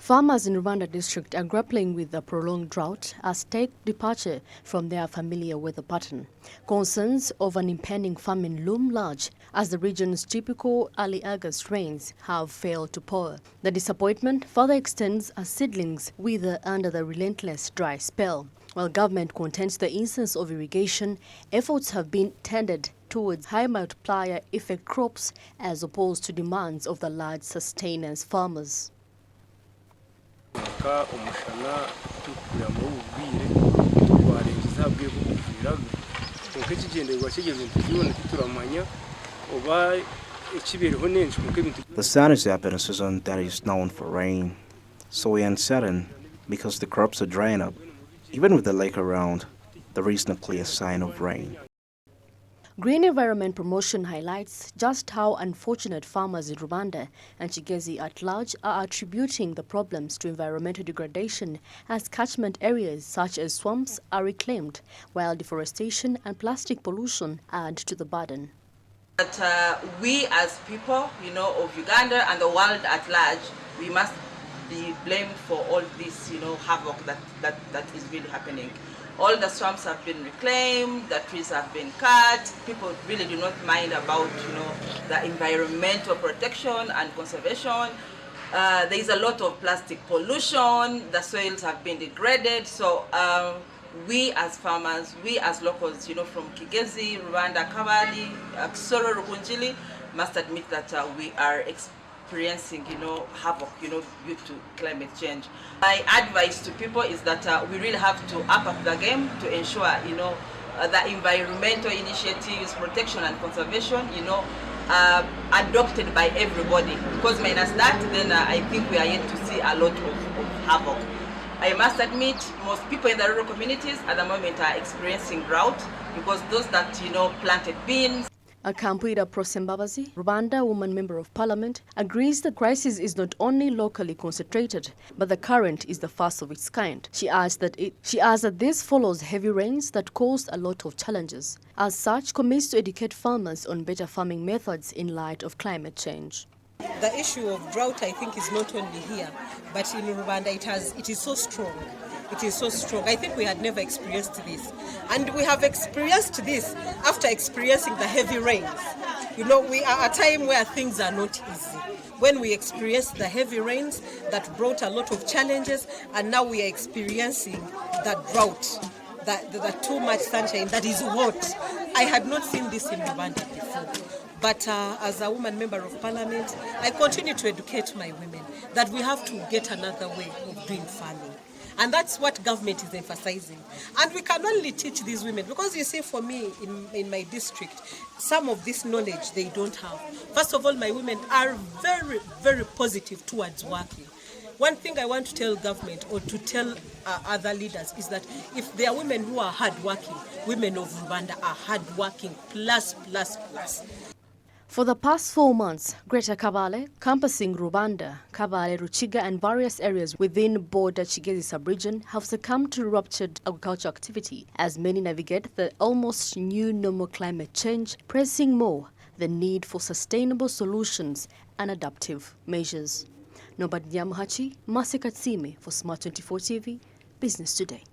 Farmers in Rubanda district are grappling with the prolonged drought as take departure from their familiar weather pattern. Concerns of an impending famine loom large as the region's typical early August rains have failed to pour. The disappointment further extends as seedlings wither under the relentless dry spell. While government contends the instance of irrigation, efforts have been tended towards high multiplier effect crops as opposed to demands of the large sustenance farmers. The Sani is a season that is known for rain, so we are uncertain because the crops are drying up. Even with the lake around, there is no clear sign of rain. Green Environment Promotion highlights just how unfortunate farmers in Rubanda and Kigezi at large are attributing the problems to environmental degradation as catchment areas such as swamps are reclaimed, while deforestation and plastic pollution add to the burden. That we as people, of Uganda and the world at large, we must be blamed for all this, havoc that is really happening. All the swamps have been reclaimed, the trees have been cut. People really do not mind about, the environmental protection and conservation. There is a lot of plastic pollution. The soils have been degraded. So we as farmers, we as locals, from Kigezi, Rubanda, Kabali, Kisoro, Rukunjili, must admit that we are experiencing, havoc, due to climate change. My advice to people is that we really have to up the game to ensure, the environmental initiatives, protection and conservation, adopted by everybody. Because minus that, then I think we are yet to see a lot of havoc. I must admit, most people in the rural communities at the moment are experiencing drought because those that, planted beans. Akampuida Prosembabazi, Rubanda woman member of parliament, agrees the crisis is not only locally concentrated, but the current is the first of its kind. She adds that this follows heavy rains that caused a lot of challenges. As such, commits to educate farmers on better farming methods in light of climate change. The issue of drought, I think, is not only here, but in Rubanda it is so strong. It is so strong. I think we had never experienced this. And we have experienced this after experiencing the heavy rains. We are at a time where things are not easy. When we experienced the heavy rains that brought a lot of challenges, and now we are experiencing the drought, the too much sunshine that is hot. I had not seen this in Rubanda before. But as a woman member of parliament, I continue to educate my women that we have to get another way of doing farming. And that's what government is emphasizing. And we can only teach these women, because you see, for me, in my district, some of this knowledge they don't have. First of all, my women are very, very positive towards working. One thing I want to tell government or to tell other leaders is that if there are women who are hardworking, women of Rubanda are hardworking, plus. For the past 4 months, Greater Kabale, encompassing Rubanda, Kabale, Ruchiga and various areas within Broader Kigezi Sub-Region have succumbed to ruptured agricultural activity as many navigate the almost new normal climate change, pressing more the need for sustainable solutions and adaptive measures. Nobert Ndyamuhaki, Masika Tsime for Smart 24 TV, Business Today.